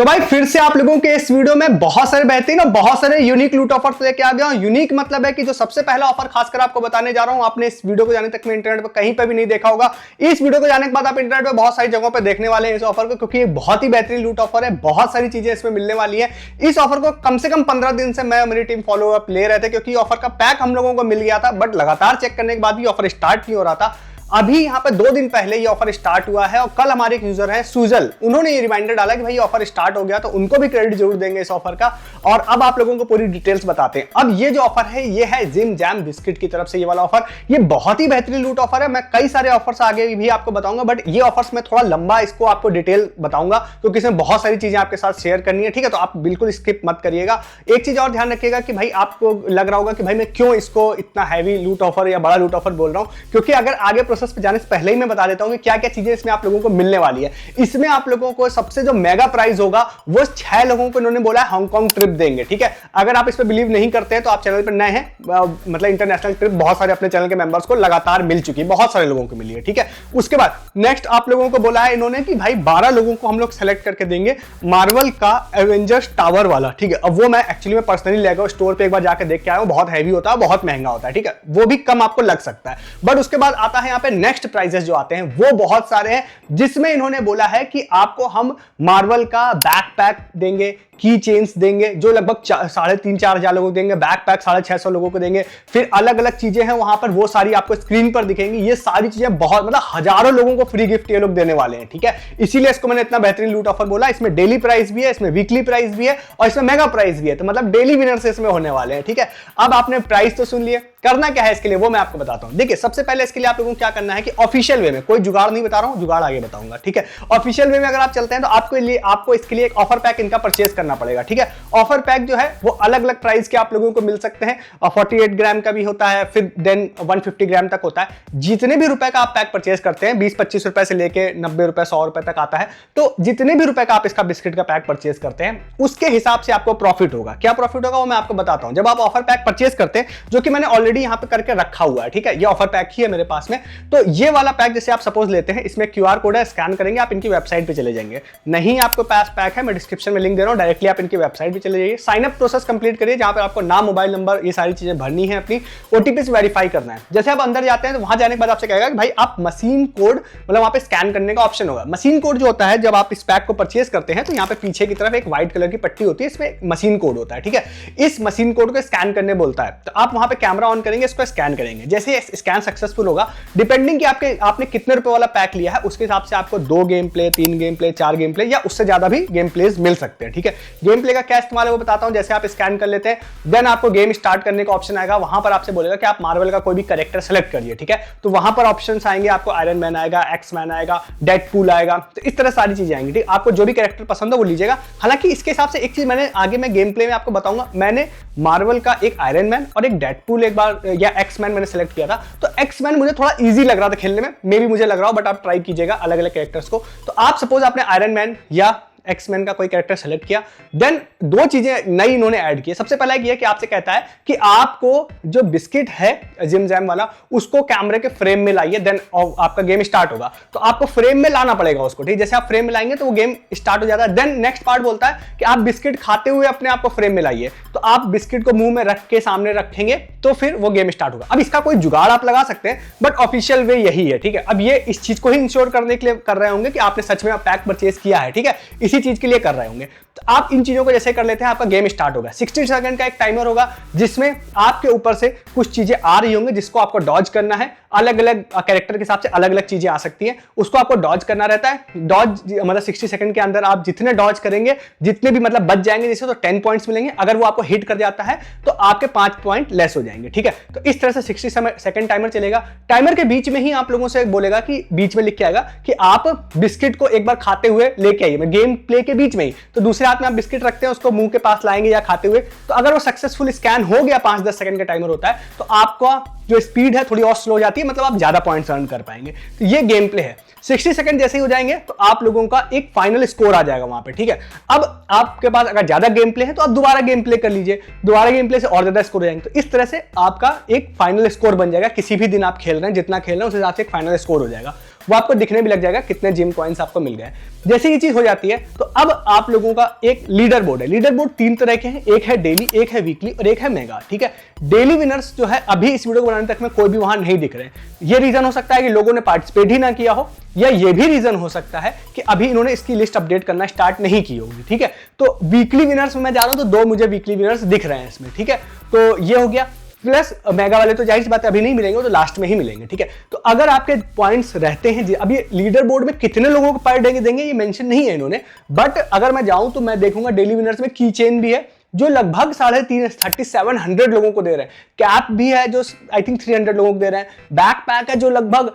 तो भाई फिर से आप लोगों के इस वीडियो में बहुत सारे बेहतरीन और बहुत सारे यूनिक लूट ऑफर्स लेके आ गया हूं। यूनिक मतलब है कि जो सबसे पहला ऑफर खासकर आपको बताने जा रहा हूं, आपने इस वीडियो को जाने तक में इंटरनेट पर कहीं पर भी नहीं देखा होगा। इस वीडियो को जाने के बाद आप इंटरनेट पर बहुत सारी जगहों पर देखने वाले हैं इस ऑफर को, क्योंकि ये बहुत ही बेहतरीन लूट ऑफर है। बहुत सारी चीजें इसमें मिलने वाली है। इस ऑफर को कम से कम 15 दिन से मैं और मेरी टीम फॉलो अप ले रहे थे, क्योंकि ऑफर का पैक हम लोगों को मिल गया था, बट लगातार चेक करने के बाद भी ऑफर स्टार्ट नहीं हो रहा था। अभी यहां पे 2 दिन पहले ये ऑफर स्टार्ट हुआ है और कल हमारे एक यूजर है सुजल, उन्होंने ये रिमाइंडर डाला कि भाई ऑफर स्टार्ट हो गया, तो उनको भी क्रेडिट जरूर देंगे इस ऑफर का। और अब आप लोगों को पूरी डिटेल्स बताते हैं। अब ये जो ऑफर है ये है जिम जैम बिस्किट की तरफ से ये वाला ऑफर। ये बहुत ही बेहतरीन लूट ऑफर है। मैं कई सारे ऑफर्स आगे भी आपको बताऊंगा, बट ये ऑफर्स में थोड़ा लंबा इसको आपको डिटेल बताऊंगा, क्योंकि इसमें बहुत सारी चीजें आपके साथ शेयर करनी है। ठीक है, तो आप बिल्कुल स्किप मत करिएगा। एक चीज और ध्यान रखिएगा कि भाई आपको लग रहा होगा कि भाई मैं क्यों इसको इतना हैवी लूट ऑफर या बड़ा लूट ऑफर बोल रहा हूं, क्योंकि अगर आगे प्रोसेस पे जाने से पहले मैं बता देता हूं कि क्या क्या चीजें इसमें आप लोगों को मिलने वाली है। इसमें आप लोगों को सबसे जो मेगा प्राइज होगा वो 6 लोगों को इन्होंने बोला है हांगकांग ट्रिप देंगे। ठीक है, अगर आप इस पे बिलीव नहीं करते हैं तो आप चैनल पर नए हैं, मतलब इंटरनेशनल ट्रिप बहुत सारे अपने चैनल के मेंबर्स को लगातार मिल चुकी है, बहुत सारे लोगों को मिली है। ठीक है, उसके बाद नेक्स्ट आप लोगों को बोला है इन्होंने कि भाई 12 लोगों को हम लोग सेलेक्ट करके देंगे मार्वल का एवेंजर्स टावर वाला। ठीक है, अब वो मैं एक्चुअली में पर्सनली लेगा स्टोर पे एक बार जाकर देख के आया हूं, बहुत हैवी होता है, बहुत महंगा होता है। ठीक है, वो भी कम आपको लग सकता है। बट उसके बाद आता है यहाँ पे नेक्स्ट प्राइजेस जो आते हैं वो बहुत सारे हैं, जिसमें इन्होंने बोला है कि आपको हम मार्वल का बैकपैक देंगे, की चेन्स देंगे जो लगभग 3,500-4 हजार लोगों को देंगे, बैकपैक 650 लोगों को देंगे, फिर अलग अलग चीजें हैं वहां पर, वो सारी आपको स्क्रीन पर दिखेंगी। ये सारी चीजें बहुत मतलब हजारों लोगों को फ्री गिफ्ट ये लोग देने वाले हैं। ठीक है, इसीलिए इसको मैंने इतना बेहतरीन लूट ऑफर बोला। इसमें डेली प्राइस भी है, इसमें वीकली प्राइस भी है और इसमें मेगा प्राइस भी है, तो मतलब डेली विनर्स इसमें होने वाले हैं। ठीक है, अब आपने प्राइस तो सुन लिए, करना क्या है इसके लिए वो मैं आपको बताता हूं। देखिए, सबसे पहले इसके लिए आप लोगों को क्या करना है कि ऑफिशियल वे में, कोई जुगाड़ नहीं बता रहा हूं, जुगाड़ आगे बताऊंगा। ठीक है, ऑफिशियल वे में अगर आप चलते हैं तो आपको इसके लिए एक ऑफर पैक इनका परचेज करना पड़ेगा। ठीक है, ऑफर पैक जो है वो अलग अलग प्राइस के आप लोगों को मिल सकते हैं, और 48 ग्राम का भी होता है, फिर देन 150 ग्राम तक होता है। जितने भी रुपए का आप पैक परचेज करते हैं, 20-25 रुपए से लेके 90 रुपए 100 रुपए तक आता है, तो जितने भी रुपए का आप इसका बिस्किट का पैक परचेज करते हैं उसके हिसाब से आपको प्रॉफिट होगा। क्या प्रॉफिट होगा वो मैं आपको बताता हूं। जब आप ऑफर पैक परचेज करते हैं, जो कि मैंने ऑलरेडी यहां पे करके रखा हुआ है, ठीक है, ये ऑफर पैक ही है मेरे पास में, तो ये वाला पैक जैसे आप सपोज लेते हैं, इसमें क्यूआर कोड है, स्कैन करेंगे, आप इनकी वेबसाइट पे चले जाएंगे। नहीं आपको पास पैक है, मैं डिस्क्रिप्शन में लिंक दे रहा हूं, डायरेक्टली आप इनकी वेबसाइट पे चले जाइए, साइन अप प्रोसेस कंप्लीट करिए, जहां पर आपको नाम, मोबाइल नंबर, ये सारी चीजें भरनी है, अपनी ओटीपी से वेरीफाई करना है। जैसे आप अंदर जाते हैं तो वहां जाने के बाद आपसे कहेगा कि भाई आप मशीन कोड, मतलब वहां पे स्कैन करने का ऑप्शन होगा। मशीन कोड जो होता है, जब आप इस पैक को परचेज करते हैं तो यहाँ पे पीछे की तरफ एक व्हाइट कलर की पट्टी होती है, इसमें मशीन कोड होता है। ठीक है, इस मशीन कोड को स्कैन करने बोलता है, तो आप वहां पे कैमरा ऑन करेंगे, इसको स्कैन करेंगे। जैसे स्कैन सक्सेसफुल होगा, डिपेंडिंग कि आपने कितने रुपए वाला पैक लिया है उसके हिसाब से आपको 2 game play, 3 game play, 4 game play या उससे ज्यादा भी गेम प्लेज मिल सकते हैं। ठीक है, गेम प्ले का क्या इस्तेमाल है वो बताता हूं। जैसे आप स्कैन कर लेते हैं, देन आपको गेम स्टार्ट करने का ऑप्शन आएगा, वहां पर आपसे बोलेगा कि आप मार्वल का कोई भी कैरेक्टर सेलेक्ट करिए। ठीक है, तो वहां पर ऑप्शंस आएंगे, आपको आयरन मैन आएगा, एक्स मैन आएगा, डेडपूल आएगा, तो इस तरह सारी चीजें आएंगी। ठीक, आपको जो भी कैरेक्टर पसंद हो वो लीजिएगा। हालांकि इसके हिसाब से एक चीज मैंने आगे मैं गेम प्ले में आपको बताऊंगा, मैंने मार्वल का एक आयरन मैन और एक डेडपूल एक बार या एक्स मैन मैंने सेलेक्ट किया था, तो एक्स मैन मुझे थोड़ा इजी लग रहा था खेलने में, मे भी मुझे लग रहा हो, बट आप ट्राई कीजिएगा अलग अलग कैरेक्टर्स को। तो आप सपोज आपने आयरन मैन या एक्समैन का कोई कैरेक्टर सेलेक्ट किया, देन 2 चीजें नई इन्होंने ऐड की है। सबसे पहला ये कि आपसे कहता है कि आपको जो बिस्किट है जिम जैम वाला, उसको कैमरे के फ्रेम में लाइए, देन आपका गेम स्टार्ट होगा। तो आपको फ्रेम में लाना पड़ेगा उसको। ठीक, जैसे आप फ्रेम में लाएंगे तो वो गेम स्टार्ट हो जाता है। देन नेक्स्ट पार्ट बोलता है कि आप बिस्किट खाते हुए अपने आप को फ्रेम में लाइए, तो आप बिस्किट को मुंह में रख के सामने रखेंगे तो फिर वो गेम स्टार्ट होगा। अब इसका कोई जुगाड़ आप लगा सकते हैं, बट ऑफिशियल वे यही है। ठीक है, अब ये इस चीज को ही इंश्योर करने के लिए कर रहे होंगे कि आपने सच में पैक परचेज किया है। ठीक है, इसी चीज के लिए कर रहे होंगे। तो आप इन चीजों को जैसे कर लेते हैं, आपका गेम स्टार्ट होगा। 60 सेकंड का एक टाइमर होगा, जिसमें आपके ऊपर से कुछ चीजें आ रही होंगी जिसको आपको डॉज करना है। अलग अलग कैरेक्टर के हिसाब से अलग अलग चीजें आ सकती हैं, उसको आपको डॉज करना रहता है। डॉज मतलब 60 सेकंड के अंदर आप जितने डॉज करेंगे, जितने भी मतलब बच जाएंगे जैसे, तो 10 पॉइंट्स मिलेंगे। अगर वो आपको हिट कर जाता है तो आपके 5 पॉइंट लेस हो जाएंगे। ठीक है, तो इस तरह से 60 सेकंड टाइमर चलेगा। टाइमर के बीच में ही आप लोगों से बोलेगा कि बीच में लिख के आएगा कि आप बिस्किट को एक बार खाते हुए लेके आइए, गेम प्ले के बीच में ही। तो दूसरे हाथ में आप बिस्किट रखते हैं, उसको मुंह के पास लाएंगे या खाते हुए, तो अगर वो सक्सेसफुल स्कैन हो गया, 5-10 सेकंड का टाइमर होता है, तो आपका जो स्पीड है थोड़ी और स्लो हो जाती है, मतलब आप ज्यादा पॉइंट्स अर्न कर पाएंगे। तो ये गेम प्ले है। 60 सेकंड जैसे ही हो जाएंगे तो आप लोगों का एक फाइनल स्कोर आ जाएगा वहां पे। ठीक है, अब आपके पास अगर ज्यादा गेम प्ले है तो आप दोबारा गेम प्ले कर लीजिए, दोबारा गेम प्ले से और ज्यादा स्कोर हो जाएंगे। तो इस तरह से आपका एक फाइनल स्कोर बन जाएगा। किसी भी दिन आप खेल रहे हैं, जितना खेल रहे हैं उस हिसाब से एक फाइनल स्कोर हो जाएगा। वो आपको दिखने भी लग जाएगा कितने जिम कॉइन्स आपको मिल गए। जैसे ये चीज हो जाती है तो अब आप लोगों का एक लीडर बोर्ड है। लीडर बोर्ड 3 तरह के हैं, एक है डेली, एक है वीकली और एक है मेगा। ठीक है, डेली विनर्स जो है अभी इस वीडियो को बनाने तक में कोई भी वहां नहीं दिख रहे। ये रीजन हो सकता है कि लोगों ने पार्टिसिपेट ही ना किया हो, या ये भी रीजन हो सकता है कि अभी इन्होंने इसकी लिस्ट अपडेट करना स्टार्ट नहीं की होगी। ठीक है, तो वीकली विनर्स में मैं जा रहा हूं तो 2 मुझे वीकली विनर्स दिख रहे हैं इसमें। ठीक है, तो ये हो गया। प्लस मेगा वाले तो जाहिर सी बात है अभी नहीं मिलेंगे, तो लास्ट में ही मिलेंगे। ठीक है, तो अगर आपके पॉइंट्स रहते हैं, अभी लीडर बोर्ड में कितने लोगों को पर डे देंगे ये मेंशन नहीं है इन्होंने, बट अगर मैं जाऊं तो मैं देखूंगा डेली विनर्स में की चेन भी है जो लगभग 3700 लोगों को दे रहे हैं। कैप भी है जो आई थिंक 300 लोगों को दे रहे हैं। बैक पैक है जो लगभग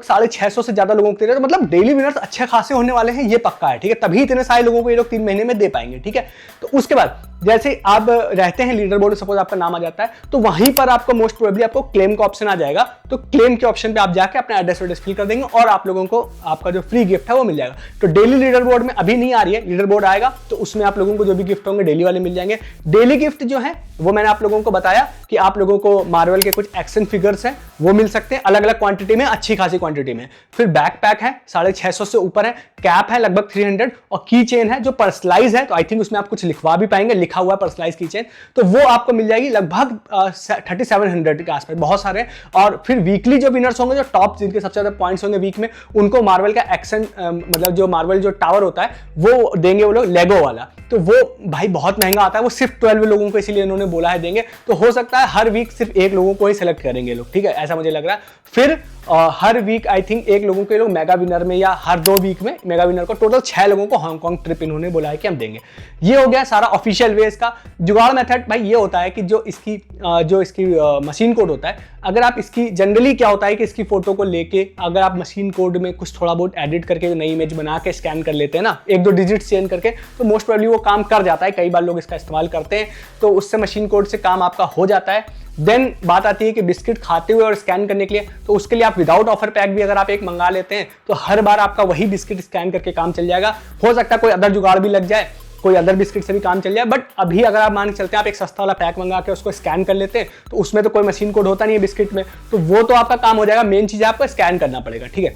650 से ज्यादा लोगों को दे रहे हैं। तो मतलब डेली विनर्स अच्छे खासे होने वाले हैं, ये पक्का है। ठीक है, तभी इतने सारे लोगों को ये लोग 3 महीने में दे पाएंगे। ठीक है, तो उसके बाद जैसे आप रहते हैं लीडर बोर्ड, सपोज आपका नाम आ जाता है तो वहीं पर आपको मोस्ट प्रोबेबली आपको क्लेम का ऑप्शन आ जाएगा। तो क्लेम के ऑप्शन पे आप जाके अपना एड्रेस फिल कर देंगे और आप लोगों को आपका जो फ्री गिफ्ट है वो मिल जाएगा। तो डेली लीडर बोर्ड में अभी नहीं आ रही है, लीडर बोर्ड आएगा तो उसमें आप लोगों को जो भी गिफ्ट होंगे डेली वाले मिल जाएंगे। डेली गिफ्ट जो है वो मैंने आप लोगों को बताया कि आप लोगों को मार्वल के कुछ एक्शन फिगर्स हैं वो मिल सकते हैं अलग अलग क्वांटिटी में, अच्छी खासी क्वांटिटी में। फिर बैकपैक है 650 से ऊपर है, कैप है लगभग 300 और की चेन है जो पर्सनलाइज है। तो आई थिंक उसमें आप कुछ लिखवा भी पाएंगे, लिखा हुआ है पर्सनलाइज की चेन, तो वो आपको मिल जाएगी लगभग 3700 के आसपास, बहुत सारे। और फिर वीकली जो विनर्स होंगे, जो टॉप जिनके सबसे ज्यादा पॉइंट्स होंगे वीक में, उनको मार्वल का एक्शन मतलब जो मार्वल जो टावर होता है वो देंगे वो लोग, लेगो वाला। तो वो भाई बहुत महंगा आता है, वो सिर्फ 12 लोगों को इसीलिए इन्होंने बोला है देंगे। तो हो सकता है हर वीक सिर्फ 1 लोगों को ही सिलेक्ट करेंगे लोग। ठीक है, ऐसा मुझे लग रहा है। फिर हर वीक आई थिंक 1 लोगों को लोग मेगा विनर में, या हर 2 वीक में मेगा विनर को टोटल 6 लोगों को हांगकांग ट्रिप इन्होंने बोला है कि हम देंगे। ये हो गया सारा ऑफिशियल वे इसका। जुगाड़ मेथड भाई ये होता है कि जो इसकी मशीन कोड होता है, अगर आप इसकी जनरली क्या होता है कि इसकी फोटो को लेके अगर आप मशीन कोड में कुछ थोड़ा बहुत एडिट करके नई इमेज बना के स्कैन कर लेते हैं ना, 1-2 डिजिट चेंज करके, तो मोस्ट प्रोबेबली वो काम कर जाता है। कई बार लोग इसका इस्तेमाल करते हैं, तो उससे मशीन कोड से काम आपका हो जाता है। देन बात आती है कि बिस्किट खाते हुए और स्कैन करने के लिए, तो उसके लिए आप विदाउट ऑफर पैक भी अगर आप एक मंगा लेते हैं तो हर बार आपका वही बिस्किट स्कैन करके काम चल जाएगा। हो सकता है कोई अदर जुगाड़ भी लग जाए, कोई अदर बिस्किट से भी काम चल जाए, बट अभी अगर आप मान के चलते हैं आप एक सस्ता वाला पैक मंगा के उसको स्कैन कर लेते हैं तो उसमें तो कोई मशीन कोड होता नहीं है बिस्किट में, तो वो तो आपका काम हो जाएगा। मेन चीज आपको स्कैन करना पड़ेगा। ठीक है,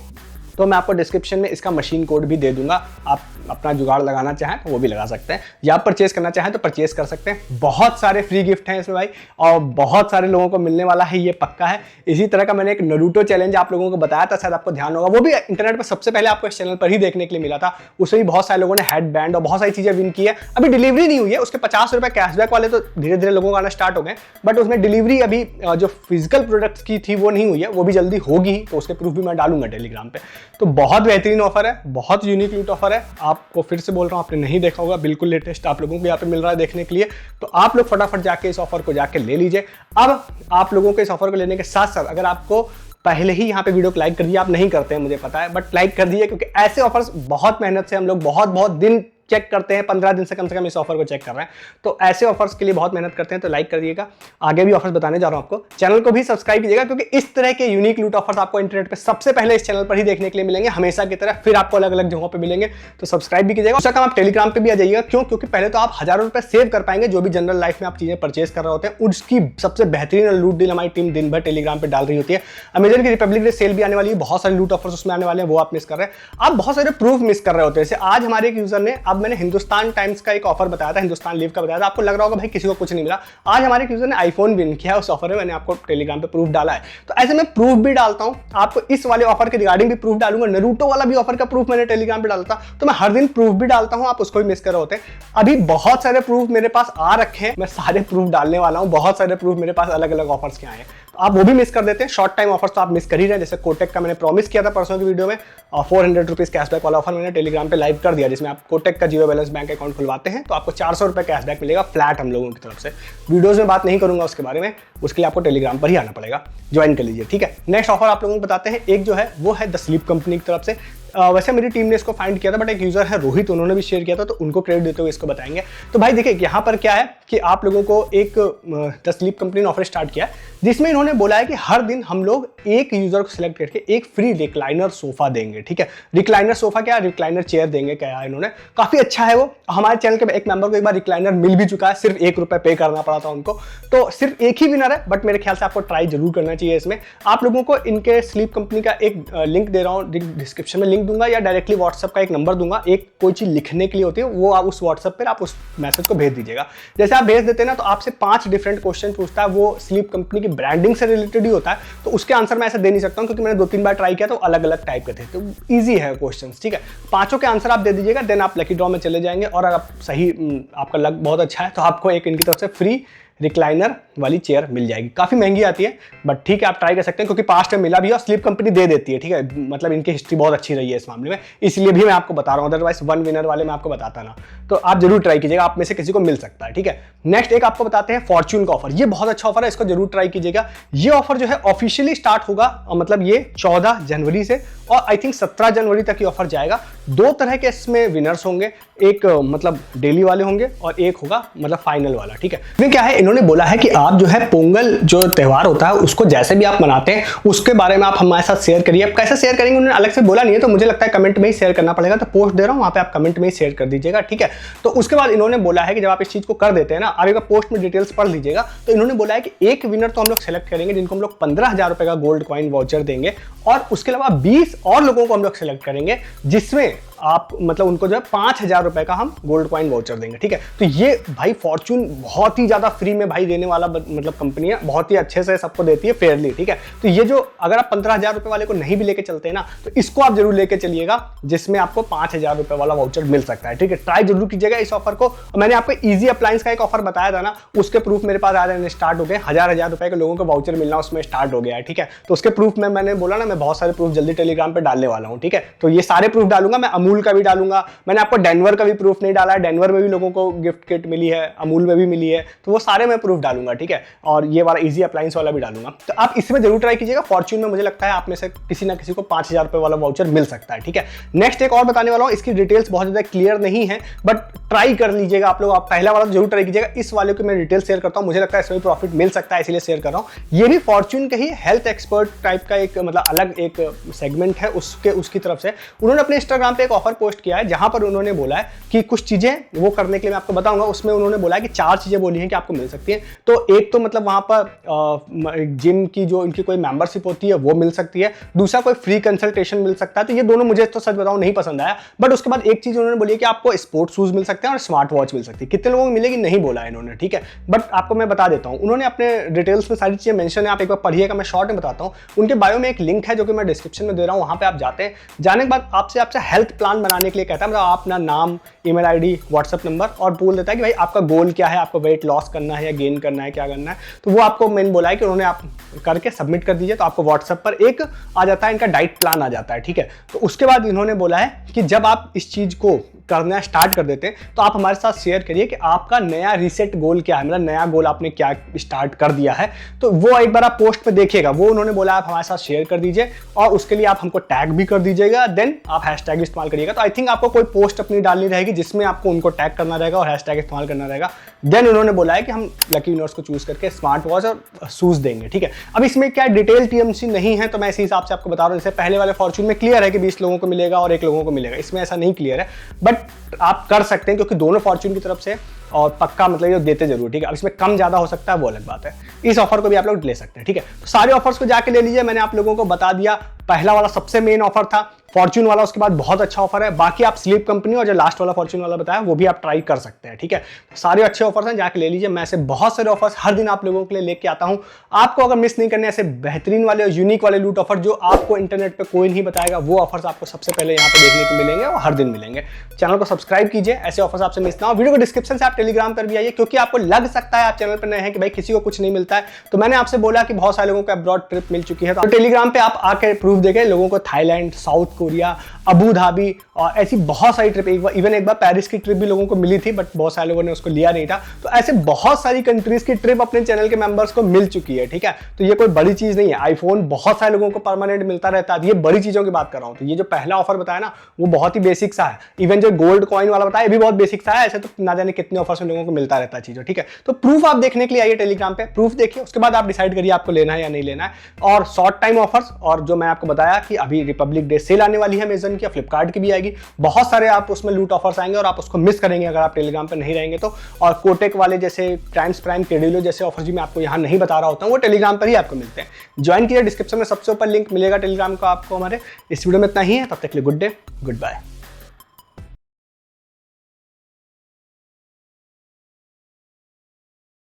तो मैं आपको डिस्क्रिप्शन में इसका मशीन कोड भी दे दूंगा, आप अपना जुगाड़ लगाना चाहें तो वो भी लगा सकते हैं, या परचेस करना चाहें तो परचेस कर सकते हैं। बहुत सारे फ्री गिफ्ट हैं इसमें भाई, और बहुत सारे लोगों को मिलने वाला है, ये पक्का है। इसी तरह का मैंने एक नरूटो चैलेंज आप लोगों को बताया था, शायद आपको ध्यान होगा, वो भी इंटरनेट पर सबसे पहले आपको इस चैनल पर ही देखने के लिए मिला था। उसमें भी बहुत सारे लोगों ने हेड बैंड और बहुत सारी चीजें विन की है। अभी डिलीवरी नहीं हुई है, उसके 50 रुपए कैशबैक वाले तो धीरे धीरे लोगों को आना स्टार्ट हो गए, बट उसमें डिलीवरी अभी जो फिजिकल प्रोडक्ट्स की थी वो नहीं हुई है, वो भी जल्दी होगी, तो उसके प्रूफ भी मैं डालूंगा टेलीग्राम पे। तो बहुत बेहतरीन ऑफर है, बहुत यूनिक लूट ऑफर है। आपको फिर से बोल रहा हूं, आपने नहीं देखा होगा, बिल्कुल लेटेस्ट आप लोगों को यहाँ पे मिल रहा है देखने के लिए, तो आप लोग फटाफट जाके इस ऑफर को जाके ले लीजिए। अब आप लोगों को इस ऑफर को लेने के साथ साथ अगर आपको पहले ही यहाँ पे वीडियो को लाइक कर दिया, आप नहीं करते हैं मुझे पता है, बट लाइक कर दिए, क्योंकि ऐसे ऑफर्स बहुत मेहनत से हम लोग बहुत दिन चेक करते हैं, 15 दिन से कम इस ऑफर को चेक कर रहे हैं, तो ऐसे ऑफर्स के लिए बहुत मेहनत करते हैं। तो लाइक कर दिएगा, आगे भी ऑफर्स बताने जा रहा हूं आपको। चैनल को भी सब्सक्राइब कीजिएगा, क्योंकि इस तरह के यूनिक लूट ऑफर्स आपको इंटरनेट पे सबसे पहले इस चैनल पर ही देखने के लिए मिलेंगे, हमेशा की तरह। फिर आपको अलग अलग जगहों पे मिलेंगे, तो सब्सक्राइब भी कीजिएगा। उसका काम आप टेलीग्राम पे भी आ जाइएगा। क्यों? क्योंकि पहले तो आप हजारों रुपए सेव कर पाएंगे, जो भी जनरल लाइफ में आप चीजें परचेज कर रहे होते हैं, उसकी सबसे बेहतरीन लूट डील हमारी टीम दिन भर टेलीग्राम पे डाल रही होती है। अमेजन की रिपब्लिक डे सेल भी आने वाली है, बहुत सारे लूट ऑफर्स उसमें आने वाले हैं, वो आप मिस कर रहे हैं। आप बहुत सारे प्रूफ मिस कर रहे होते हैं। जैसे आज हमारे एक यूजर ने, अब मैंने हिंदुस्तान टाइम्स का एक ऑफर बताया था, हिंदुस्तान लीव का बताया था, आपको लग रहा होगा भाई किसी को कुछ नहीं मिला। आज हमारे यूजर ने आईफोन विन किया उस ऑफर में, मैंने आपको टेलीग्राम पे प्रूफ डाला है। तो ऐसे मैं प्रूफ भी डालता हूं, आपको इस वाले ऑफर के रिगार्डिंग भी प्रूफ डालूंगा। नरूटो वाला भी ऑफर का प्रूफ मैंने टेलीग्राम पे डाला था, तो मैं हर दिन प्रूफ भी डालता हूं, आप उसको भी मिस कर रहे होते हैं। अभी बहुत सारे प्रूफ मेरे पास आ रखे हैं, मैं सारे प्रूफ डालने वाला हूं। बहुत सारे प्रूफ मेरे पास अलग अलग ऑफर्स के आए हैं, तो आप वो भी मिस कर देते हैं। शॉर्ट टाइम ऑफर्स तो आप मिस कर ही रहे हैं, जैसे कोटेक का मैंने प्रॉमिस किया था परसों की वीडियो में, 400 रुपीज कैशबैक वाला ऑफर मैंने टेलीग्राम पे लाइव कर दिया, जिसमें आप कोटेक का जीरो बैलेंस बैंक अकाउंट खुलवाते हैं तो आपको 400 रुपए कैशबैक मिलेगा फ्लैट हम लोगों की तरफ से। वीडियोस में बात नहीं करूंगा उसके बारे में, उसके लिए आपको टेलीग्राम पर ही आना पड़ेगा, ज्वाइन कर लीजिए। ठीक है, नेक्स्ट ऑफर आप लोगों को बताते हैं। एक जो है वो है द स्लीप कंपनी की तरफ से। वैसे मेरी टीम ने इसको फाइंड किया था, बट एक यूजर है रोहित, उन्होंने भी शेयर किया था, तो उनको क्रेडिट देते हुए इसको बताएंगे। तो भाई देखिए यहाँ पर क्या है कि आप लोगों को एक द स्लीप कंपनी ने ऑफर स्टार्ट किया है, जिसमें इन्होंने बोला है कि हर दिन हम लोग एक यूजर को सिलेक्ट करके एक फ्री रिक्लाइनर सोफा देंगे। ठीक है, रिक्लाइनर सोफा क्या, रिक्लाइनर चेयर देंगे क्या, इन्होंने काफी अच्छा है वो। हमारे चैनल के एक मेंबर को एक बार रिक्लाइनर मिल भी चुका है, सिर्फ ₹1 पे करना पड़ा था उनको। तो सिर्फ एक ही विनर है, बट मेरे ख्याल से आपको ट्राई जरूर करना चाहिए। इसमें आप लोगों को इनके स्लीप कंपनी का एक लिंक दे रहा हूँ, डिस्क्रिप्शन में लिंक दूंगा, या डायरेक्टली व्हाट्सएप का एक नंबर दूंगा। एक कोई चीज लिखने के लिए होती है, वो आप उस व्हाट्सएप पर आप उस मैसेज को भेज दीजिएगा। जैसे आप भेज देते हैं ना, तो आपसे 5 डिफरेंट क्वेश्चन पूछता है, वो स्लीप कंपनी की ब्रांडिंग से रिलेटेड ही होता है। तो उसके आंसर मैं ऐसे दे नहीं सकता हूं, क्योंकि मैंने 2-3 बार ट्राई किया तो अलग अलग टाइप के थे, तो इजी है क्वेश्चंस। ठीक है, 5 के आंसर आप दे दीजिएगा, देन आप लकी ड्रॉ में चले जाएंगे, और अगर आप सही, आपका लक बहुत अच्छा है, तो आपको एक इनकी तरफ से फ्री रिक्लाइनर वाली चेयर मिल जाएगी। काफी महंगी आती है, बट ठीक है, आप ट्राई कर सकते हैं, क्योंकि पास्ट में मिला भी है और स्लीप कंपनी दे देती है। ठीक है, मतलब इनकी हिस्ट्री बहुत अच्छी रही है इस मामले में, इसलिए भी मैं आपको बता रहा हूं, अदरवाइज 1 विनर वाले मैं आपको बताता ना। तो आप जरूर ट्राई कीजिएगा, आप में से किसी को मिल सकता है। ठीक है, नेक्स्ट एक आपको बताते हैं फॉर्च्यून का ऑफर। ये बहुत अच्छा ऑफर है, इसको जरूर ट्राई कीजिएगा। ये ऑफर जो है ऑफिशियली स्टार्ट होगा, मतलब ये 14 जनवरी से, और आई थिंक 17 जनवरी तक ये ऑफर जाएगा। 2 तरह के इसमें विनर्स होंगे, एक मतलब डेली वाले होंगे और एक होगा मतलब फाइनल वाला। ठीक है, इसमें क्या है, इन्होंने बोला है कि आप जो है पोंगल जो त्योहार होता है उसको जैसे भी आप मनाते हैं उसके बारे में आप हमारे साथ शेयर करिए। आप कैसे शेयर करेंगे उन्होंने अलग से बोला नहीं है, तो मुझे लगता है कमेंट में ही शेयर करना पड़ेगा। तो पोस्ट दे रहा हूं, वहां पे आप कमेंट में ही शेयर कर दीजिएगा। ठीक है, तो उसके बाद इन्होंने बोला है कि जब आप इस चीज को कर देते हैं ना, आप एक पोस्ट में डिटेल्स पढ़ लीजिएगा, तो इन्होंने बोला है कि एक विनर तो हम लोग सेलेक्ट करेंगे जिनको हम लोग ₹15,000 का गोल्ड कॉइन वाउचर देंगे, और उसके अलावा 20 और लोगों को हम लोग सेलेक्ट करेंगे जिसमें आप मतलब उनको जो है ₹5,000 का हम गोल्ड कॉइन वाउचर देंगे। ठीक है, तो ये भाई फॉर्च्यून बहुत ही ज्यादा फ्री में भाई देने वाला मतलब कंपनी है, बहुत ही अच्छे से सबको देती है फेयरली। ठीक है, तो ये जो अगर आप ₹15,000 वाले को नहीं भी लेके चलते हैं ना, तो इसको आप जरूर लेके चलिएगा, जिसमें आपको ₹5,000 वाला वाउचर मिल सकता है। ठीक है, ट्राई जरूर कीजिएगा इस ऑफर को। मैंने आपको इजी अप्लायंस का एक ऑफर बताया था ना, उसके प्रूफ मेरे पास आ जाने स्टार्ट हो गए। हजार रुपए के लोगों को वाउचर मिलना उसमें स्टार्ट हो गया है। ठीक है, तो उसके प्रूफ में मैंने बोला ना, मैं बहुत सारे प्रूफ जल्दी टेलीग्राम पे डालने वाला हूँ। ठीक है, तो ये सारे प्रूफ डालूंगा मैं, अमूल का भी डालूंगा। मैंने आपको डेनवर का भी प्रूफ नहीं डाला है, डेनवर में भी लोगों को गिफ्ट किट मिली है, अमूल में भी मिली है, तो वो सारे मैं प्रूफ डालूंगा। ठीक है, और ये वाला इजी अप्लायंस वाला भी डालूंगा। तो आप इसमें जरूर ट्राई कीजिएगा। फॉर्च्यून में मुझे लगता है आप में से किसी ना किसी को ₹5,000 वाला वाउचर मिल सकता है। ठीक है, नेक्स्ट एक और बताने वाला हूं, इसकी डिटेल्स बहुत ज्यादा क्लियर नहीं है, बट ट्राई कर लीजिएगा आप लोग। आप पहला वाला जरूर ट्राई कीजिएगा, इस वाले को मैं डिटेल शेयर करता हूं, मुझे लगता है इसमें प्रॉफिट मिल सकता है, इसलिए शेयर कर रहा हूं। ये भी फॉर्च्यून के ही हेल्थ एक्सपर्ट टाइप का एक मतलब अलग एक सेगमेंट है, उसकी तरफ से उन्होंने अपने इंस्टाग्राम पे एक ऑफर पोस्ट किया है, जहां पर उन्होंने बोला है कि कुछ चीजें वो करने के लिए मैं आपको बताऊंगा। उसमें उन्होंने बोला है कि 4 चीजें बोली हैं कि आपको मिल सकती हैं। तो एक तो मतलब वहां पर जिम की जो इनकी कोई मेंबरशिप होती है वो मिल सकती है, दूसरा कोई फ्री कंसल्टेशन मिल सकता है। तो ये दोनों मुझे तो सच बताऊं नहीं पसंद आया, बट उसके बाद एक चीज उन्होंने बोली है कि आपको स्पोर्ट्स शूज मिल सकते हैं और स्मार्ट वॉच मिल सकती है। कितने लोगों को मिलेगी नहीं बोला इन्होंने, ठीक है, बट आपको मैं बता देता हूं, उन्होंने अपने डिटेल्स में सारी चीजें मेंशन है, आप एक बार पढ़िएगा, मैं शॉर्ट में बताता हूं। उनके बायो में एक लिंक है जो कि मैं डिस्क्रिप्शन में दे रहा हूं, वहां पे आप जाते हैं, जाने के बाद आपसे हेल्थ प्लान बनाने के लिए कहता है, मतलब अपना नाम, ईमेल आईडी, व्हाट्सएप नंबर, और बोल देता है कि भाई आपका गोल क्या है, आपको वेट लॉस करना है या गेन करना है, क्या करना है। तो वो आपको मैंने बोला है कि उन्होंने आप करके सबमिट कर दीजिए, तो आपको व्हाट्सएप पर एक आ जाता है, इनका डाइट प्लान आ जाता है। ठीक है, तो उसके बाद इन्होंने बोला है कि जब आप इस चीज को करना स्टार्ट कर देते हैं तो आप हमारे साथ शेयर करिए कि आपका नया रीसेट गोल क्या है, मतलब नया गोल आपने क्या स्टार्ट कर दिया है। तो वो एक बार आप पोस्ट पे देखिएगा, वो उन्होंने बोला आप हमारे साथ शेयर कर दीजिए, और उसके लिए आप हमको टैग भी कर दीजिएगा, देन आप हैशटैग इस्तेमाल करिएगा। तो आई थिंक आपको कोई पोस्ट अपनी डालनी रहेगी जिसमें आपको उनको टैग करना रहेगा और हैशटैग इस्तेमाल करना रहेगा। देन उन्होंने बोला है कि हम लकी विनर्स को चूज करके स्मार्ट वॉच और शूज देंगे। ठीक है, अब इसमें क्या डिटेल टीएमसी नहीं है, तो मैं इसी हिसाब से आपको बता रहा हूँ। जैसे पहले वाले फॉर्च्यून में क्लियर है कि 20 लोगों को मिलेगा और 1 लोगों को मिलेगा, इसमें ऐसा नहीं क्लियर है, बट आप कर सकते हैं क्योंकि दोनों फॉर्च्यून की तरफ से और पक्का मतलब ये देते जरूर। ठीक है, अब इसमें कम ज्यादा हो सकता है वो अलग बात है, इस ऑफर को भी आप लोग ले सकते हैं। ठीक है, तो सारे ऑफर्स को जाके ले लीजिए, मैंने आप लोगों को बता दिया। पहला वाला सबसे मेन ऑफर था फॉर्च्यून वाला, उसके बाद बहुत अच्छा ऑफर है। बाकी आप स्लीप कंपनी और जो लास्ट वाला फॉर्च्यून वाला बताया वो भी आप ट्राई कर सकते हैं। ठीक है, सारे अच्छे ऑफर्स हैं, जाके ले लीजिए। मैं ऐसे बहुत सारे ऑफर्स हर दिन आप लोगों के लिए लेके आता हूं। आपको अगर मिस नहीं करने ऐसे बेहतरीन वाले और यूनिक वाले लूट ऑफर जो आपको इंटरनेट पे कोई नहीं बताएगा, वो ऑफर्स आपको सबसे पहले यहाँ पे देखने को मिलेंगे और हर दिन मिलेंगे। चैनल को सब्सक्राइब कीजिए, ऐसे ऑफर्स आपसे मिस ना हो। वीडियो को डिस्क्रिप्शन से आप टेलीग्राम पर भी आइए, क्योंकि आपको लग सकता है आप चैनल पर नए हैं कि भाई किसी को कुछ नहीं मिलता है। तो मैंने आपसे बोला कि बहुत सारे लोगों को अब्रॉड ट्रिप मिल चुकी है, तो टेलीग्राम पे आप आके प्रूफ देके लोगों को Thailand, south Korea, Abu Dhabi और ऐसी बहुत सारी ट्रिप, इवन एक बार पेरिस की ट्रिप भी लोगों को मिली थी, बट बहुत सारे लोगों ने उसको लिया नहीं था। तो ऐसे बहुत सारी कंट्रीज की ट्रिप अपने चैनल के मेंबर्स को मिल चुकी है, ठीक है। तो ये कोई बड़ी चीज नहीं है। आईफोन बहुत सारे लोगों को परमानेंट मिलता रहता है, ये बड़ी चीजों की बात कर रहा हूं। तो ये जो पहला ऑफर बताया ना, वो बहुत ही बेसिक सा है। इवन जो गोल्ड कॉइन वाला बताया, ये भी बहुत बेसिक सा है। ऐसे तो ना जाने कितने ऑफर्स लोगों को मिलता रहता है चीजों, ठीक है। तो प्रूफ आप देखने के लिए आइए टेलीग्राम पे, प्रूफ देखिए, उसके बाद आप डिसाइड करिए आपको लेना है या नहीं लेना है। और शॉर्ट टाइम ऑफर्स, और जो मैं आपको बताया कि अभी रिपब्लिक डे सेल आने वाली है अमेजन की, फ्लिपकार्ट की भी आएगी, बहुत सारे आप उसमें लूट ऑफर्स आएंगे और आप उसको मिस करेंगे अगर आप टेलीग्राम पे नहीं रहेंगे तो। और कोटेक वाले जैसे टाइम्स प्राइम, क्रेडिलो जैसे ऑफर्स भी मैं आपको यहाँ नहीं बता रहा होता हूँ, वो टेलीग्राम पर ही आपको मिलते हैं। ज्वाइन कीजिए, डिस्क्रिप्शन में सबसे ऊपर लिंक मिलेगा टेलीग्राम का आपको हमारे। इस वीडियो में इतना ही है, तब तक के लिए गुड डे, गुड बाय।